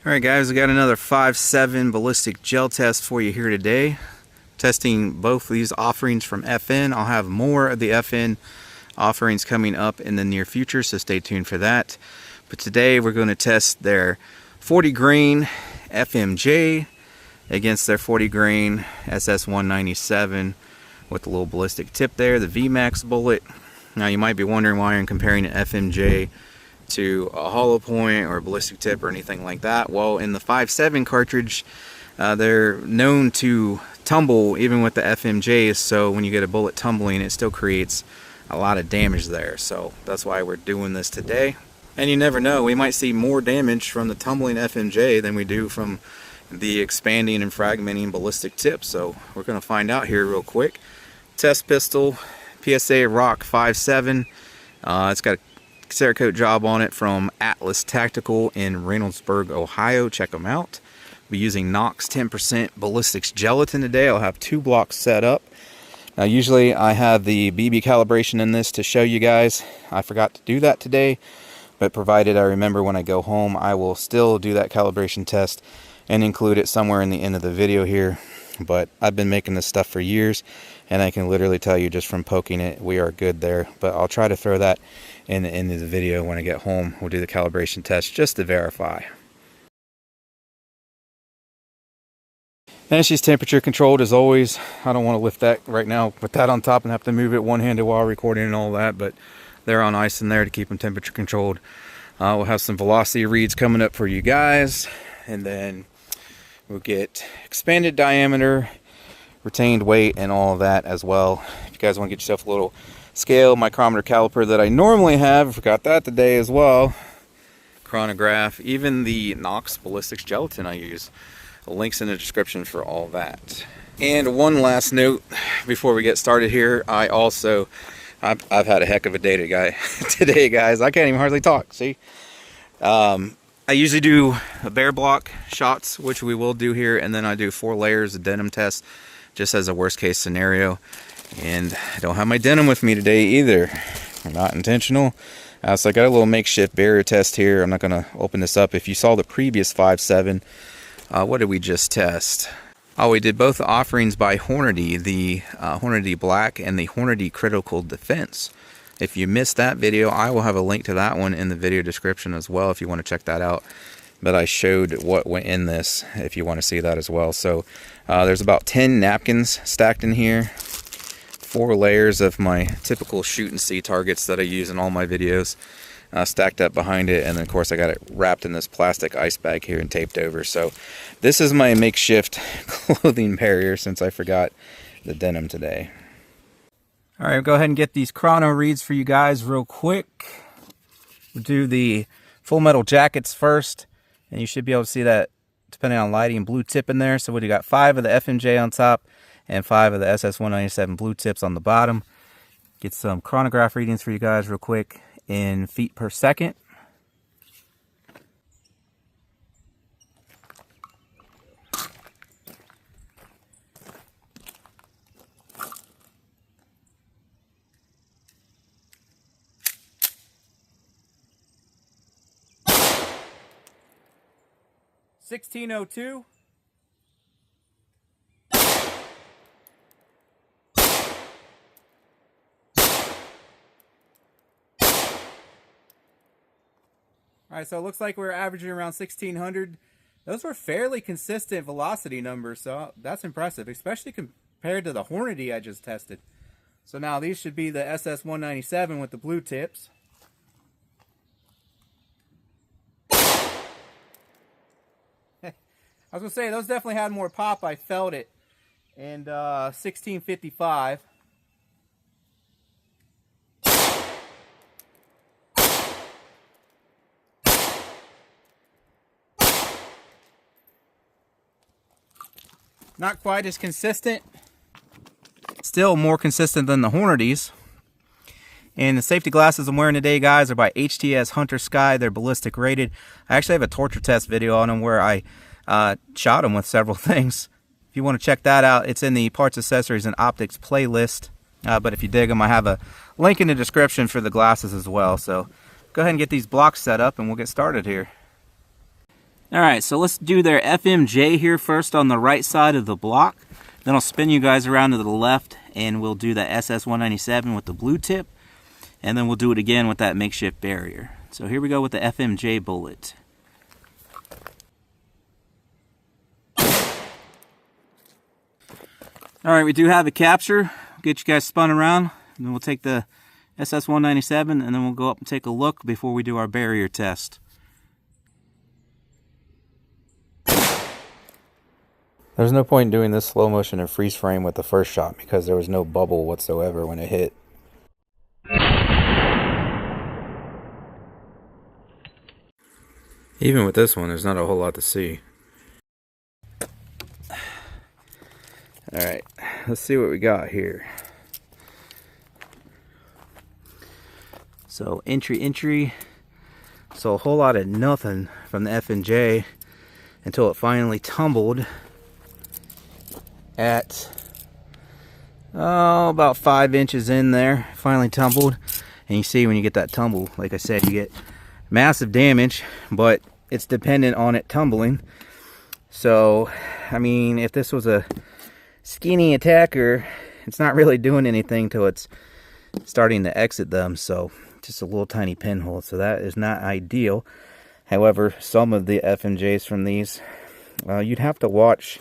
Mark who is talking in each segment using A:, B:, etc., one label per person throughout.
A: Alright guys, we got another 5.7 ballistic gel test for you here today. Testing both of these offerings from FN. I'll have more of the FN offerings coming up in the near future, so stay tuned for that. But today we're going to test their 40 grain FMJ against their 40 grain SS197 with the little ballistic tip there, the VMAX bullet. Now you might be wondering why I'm comparing an FMJ to a hollow point or a ballistic tip or anything like that. Well, in the 5.7 cartridge, they're known to tumble even with the FMJs, so when you get a bullet tumbling, it still creates a lot of damage there. So that's why we're doing this today. And you never know, we might see more damage from the tumbling FMJ than we do from the expanding and fragmenting ballistic tip. So we're going to find out here real quick. Test pistol, PSA Rock 5.7. It's got a Cerakote job on it from Atlas Tactical in Reynoldsburg, Ohio. Check them out. We're using Knox 10% ballistics gelatin today. I'll have 2 blocks set up. Now usually I have the BB calibration in this to show you guys. I forgot to do that today, but provided I remember when I go home, I will still do that calibration test and include it somewhere in the end of the video here. But I've been making this stuff for years, and I can literally tell you just from poking it, we are good there. But I'll try to throw that in the end of the video when I get home. We'll do the calibration test just to verify. And she's temperature controlled as always. I don't want to lift that right now, put that on top and have to move it one-handed while recording and all that, but they're on ice in there to keep them temperature controlled. We'll have some velocity reads coming up for you guys, and then we'll get expanded diameter, retained weight, and all of that as well. If you guys want to get yourself a little scale, micrometer, caliper that I normally have, I forgot that today as well. Chronograph, even the Knox ballistics gelatin I use. Links in the description for all that. And one last note before we get started here, I've had a heck of a day today, guys. I can't even hardly talk, see? I usually do a bare block shots, which we will do here, and then I do 4 layers of denim test just as a worst case scenario. And I don't have my denim with me today either. Not intentional. So I got a little makeshift barrier test here. I'm not going to open this up. If you saw the previous 5.7, what did we just test? Oh, we did both offerings by Hornady, the Hornady Black and the Hornady Critical Defense. If you missed that video, I will have a link to that one in the video description as well if you want to check that out. But I showed what went in this if you want to see that as well. So there's about 10 napkins stacked in here. 4 layers of my typical shoot and see targets that I use in all my videos stacked up behind it, and then of course I got it wrapped in this plastic ice bag here and taped over. So this is my makeshift clothing barrier since I forgot the denim today. Alright, we'll go ahead and get these chrono reads for you guys real quick. We'll do the full metal jackets first, and you should be able to see that depending on lighting blue tip in there. So we got 5 of the FMJ on top and 5 of the SS197 blue tips on the bottom. Get some chronograph readings for you guys real quick in feet per second. $16.02. Alright, so it looks like we're averaging around 1600. Those were fairly consistent velocity numbers, so that's impressive, especially compared to the Hornady I just tested. So now these should be the SS197 with the blue tips. I was going to say, those definitely had more pop. I felt it. And 1655. Not quite as consistent. Still more consistent than the Hornadys. And the safety glasses I'm wearing today, guys, are by HTS Hunter Sky. They're ballistic rated. I actually have a torture test video on them where I shot them with several things. If you want to check that out, it's in the Parts, Accessories, and Optics playlist. But if you dig them, I have a link in the description for the glasses as well. So go ahead and get these blocks set up and we'll get started here.
B: Alright, so let's do their FMJ here first on the right side of the block. Then I'll spin you guys around to the left and we'll do the SS197 with the blue tip. And then we'll do it again with that makeshift barrier. So here we go with the FMJ bullet. Alright, we do have a capture. We'll get you guys spun around. And then we'll take the SS197 and then we'll go up and take a look before we do our barrier test.
A: There's no point in doing this slow motion and freeze frame with the first shot because there was no bubble whatsoever when it hit. Even with this one, there's not a whole lot to see. Alright, let's see what we got here. So entry. So a whole lot of nothing from the FMJ until it finally tumbled at about 5 inches in there. Finally tumbled, and you see when you get that tumble, like I said, you get massive damage, but it's dependent on it tumbling. So I mean, if this was a skinny attacker, it's not really doing anything till it's starting to exit them. So just a little tiny pinhole, so that is not ideal. However, some of the FMJs from these, you'd have to watch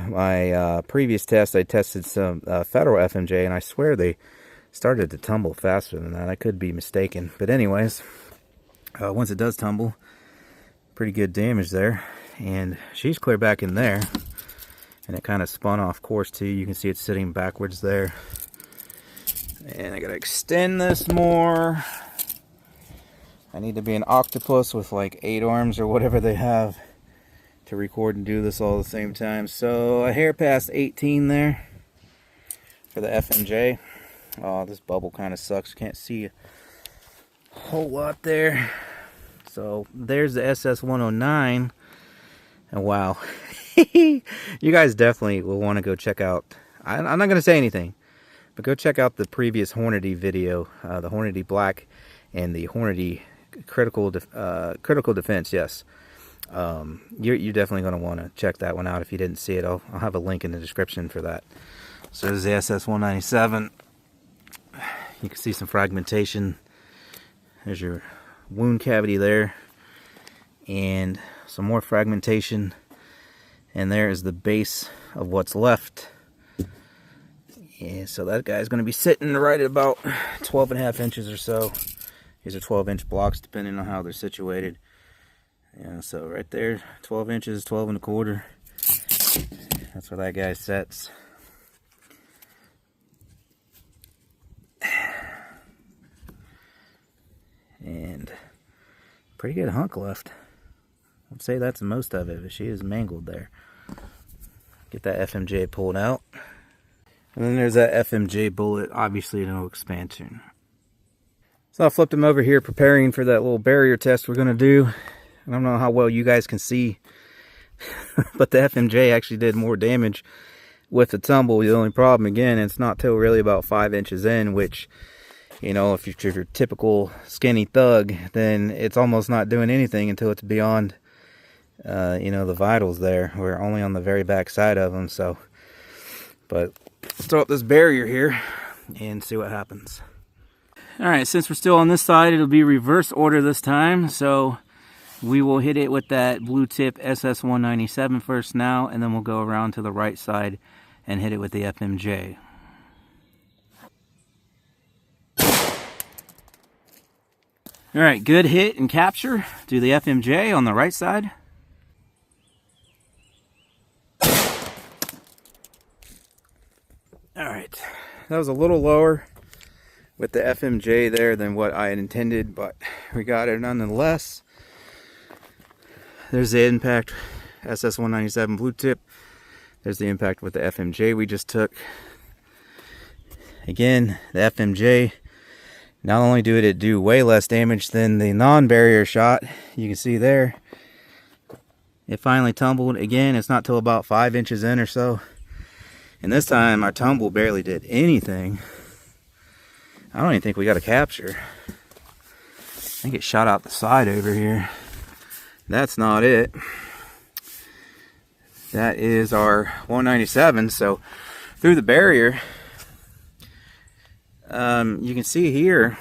A: my previous test. I tested some Federal FMJ, and I swear they started to tumble faster than that. I could be mistaken, but anyways, once it does tumble, pretty good damage there, and she's clear back in there, and it kind of spun off course too. You can see it's sitting backwards there, and I gotta extend this more. I need to be an octopus with like 8 arms or whatever they have to record and do this all at the same time. So a hair past 18 there for the FMJ. Oh, this bubble kind of sucks. Can't see a whole lot there. So there's the SS109, and wow, you guys definitely will want to go check out. I'm not going to say anything, but go check out the previous Hornady video, the Hornady Black and the Hornady Critical Defense. Yes, you're definitely going to want to check that one out if you didn't see it. I'll have a link in the description for that. So there's the SS197. You can see some fragmentation. There's your wound cavity there, and some more fragmentation, and there is the base of what's left. Yeah, so that guy's going to be sitting right at about 12.5 inches or so. These are 12-inch blocks depending on how they're situated. Yeah, so right there, 12 inches, 12.25. That's where that guy sets. And pretty good hunk left. I'd say that's most of it, but she is mangled there. Get that FMJ pulled out. And then there's that FMJ bullet, obviously no expansion. So I flipped him over here preparing for that little barrier test we're going to do. I don't know how well you guys can see, but the FMJ actually did more damage with the tumble. The only problem, again, it's not till really about 5 inches in, which, you know, if you're your typical skinny thug, then it's almost not doing anything until it's beyond, you know, the vitals there. We're only on the very back side of them. So, but let's throw up this barrier here and see what happens. All right, since we're still on this side, it'll be reverse order this time. So we will hit it with that blue tip SS197 first now, and then we'll go around to the right side and hit it with the FMJ. All right, good hit and capture. Do the FMJ on the right side. All right, that was a little lower with the FMJ there than what I had intended, but we got it nonetheless. There's the impact, SS197 blue tip. There's the impact with the FMJ we just took. Again, the FMJ, not only did it do way less damage than the non-barrier shot, you can see there, it finally tumbled. Again, it's not till about 5 inches in or so. And this time, our tumble barely did anything. I don't even think we got a capture. I think it shot out the side over here. that's not it. That is our 197. So through the barrier, you can see here,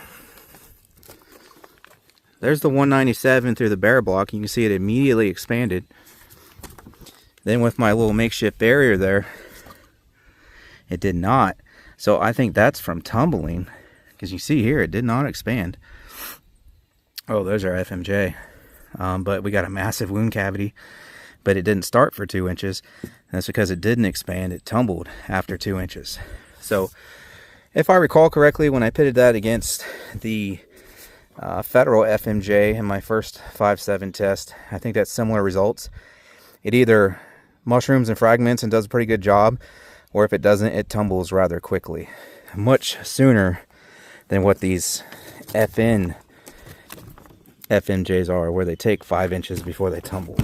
A: there's the 197 through the barrier block. You can see it immediately expanded. Then with my little makeshift barrier there, it did not. So I think that's from tumbling, because you see here it did not expand. Oh, there's our FMJ. But we got a massive wound cavity, but it didn't start for 2 inches. That's because it didn't expand. It tumbled after 2 inches. So if I recall correctly, when I pitted that against the Federal FMJ in my first 5.7 test, I think that's similar results. It either mushrooms and fragments and does a pretty good job, or if it doesn't, it tumbles rather quickly, much sooner than what these FMJs are, where they take 5 inches before they tumble.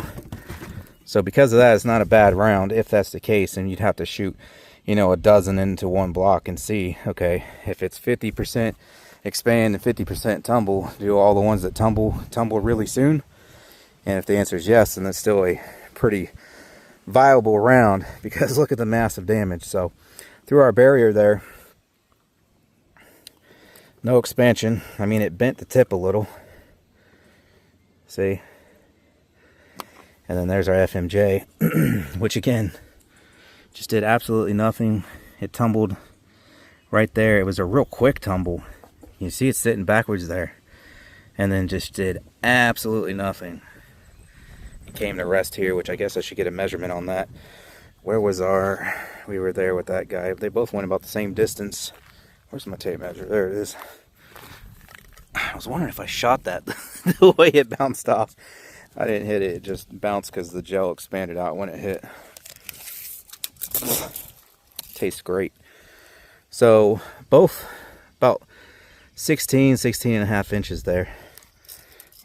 A: So because of that, it's not a bad round if that's the case, and you'd have to shoot, you know, a dozen into one block and see, okay, if it's 50% expand and 50% tumble, do all the ones that tumble really soon? And if the answer is yes, then that's still a pretty viable round, because look at the massive damage. So through our barrier there, no expansion. I mean, it bent the tip a little, see, and then there's our FMJ, which again just did absolutely nothing. It tumbled right there. It was a real quick tumble. You see it sitting backwards there, and then just did absolutely nothing. Came to rest here, which I guess I should get a measurement on that. Where was our, we were there with that guy. They both went about the same distance. Where's my tape measure? There it is. I was wondering if I shot that the way it bounced off. I didn't hit it. It just bounced because the gel expanded out when it hit. Tastes great. So both about 16 and a half inches there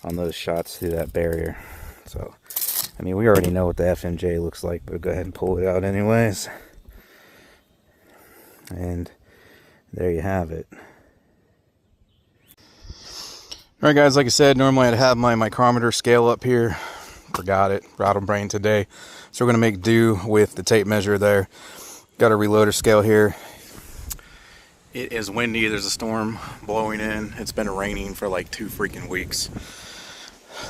A: on those shots through that barrier. So I mean, we already know what the FMJ looks like, but go ahead and pull it out anyways. And there you have it. Alright guys, like I said, normally I'd have my micrometer scale up here. Forgot it, rattle brain today. So we're going to make do with the tape measure there. Got a reloader scale here. It is windy, there's a storm blowing in. It's been raining for like 2 freaking weeks.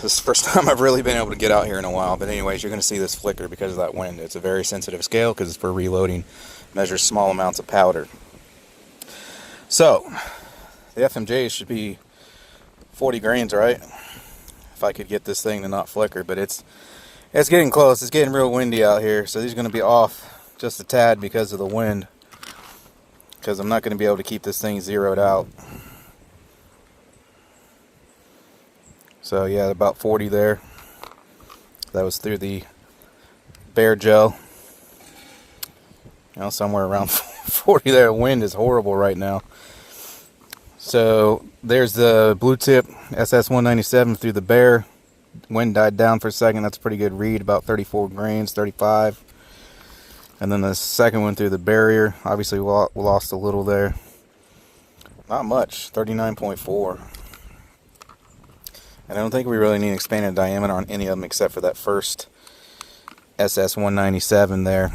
A: This is the first time I've really been able to get out here in a while. But anyways, you're going to see this flicker because of that wind. It's a very sensitive scale because it's for reloading. Measures small amounts of powder. So, the FMJ should be 40 grains, right? If I could get this thing to not flicker. But it's getting close. It's getting real windy out here. So these are going to be off just a tad because of the wind. Because I'm not going to be able to keep this thing zeroed out. So yeah, about 40 there. That was through the bare gel. You know, somewhere around 40 there. Wind is horrible right now. So there's the blue tip SS197 through the bare. Wind died down for a second. That's a pretty good read, about 34 grains, 35. And then the second one through the barrier. Obviously we lost a little there. Not much, 39.4. And I don't think we really need expanded diameter on any of them except for that first SS197 there.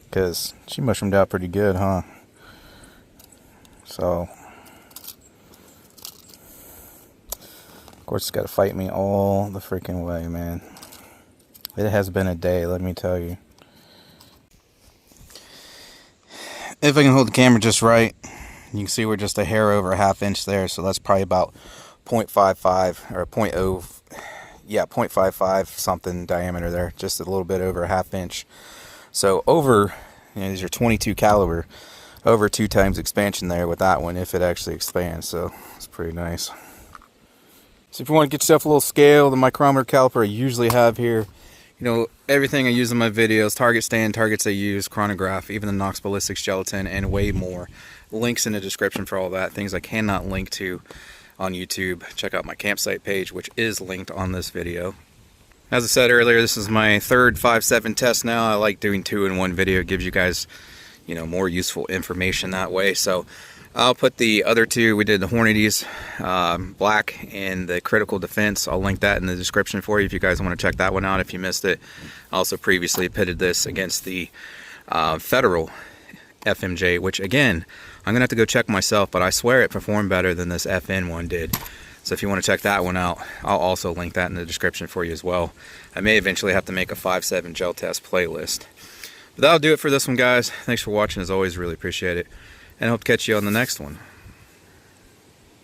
A: Because she mushroomed out pretty good, huh? So, of course it's got to fight me all the freaking way, man. It has been a day, let me tell you. If I can hold the camera just right, you can see we're just a hair over a ½ inch there. So that's probably about 0.55 or 0.55 something diameter there, just a little bit over a ½ inch. So over, you know, these are 22 caliber, over 2 times expansion there with that one if it actually expands. So it's pretty nice. So if you want to get yourself a little scale, the micrometer caliper I usually have here, you know, everything I use in my videos, target stand, targets I use, chronograph, even the Knox Ballistic gelatin, and way more. Links in the description for all that. Things I cannot link to on YouTube. Check out my campsite page, which is linked on this video. As I said earlier, this is my third 5.7 test now. I like doing 2 in 1 video. It gives you guys, you know, more useful information that way. So I'll put the other two, we did the Hornady's black and the critical defense. I'll link that in the description for you if you guys want to check that one out if you missed it. I also previously pitted this against the Federal FMJ, which again, I'm gonna have to go check myself, but I swear it performed better than this FN one did. So if you want to check that one out, I'll also link that in the description for you as well. I may eventually have to make a 5.7 gel test playlist. But that'll do it for this one, guys. Thanks for watching as always, really appreciate it. And I hope to catch you on the next one.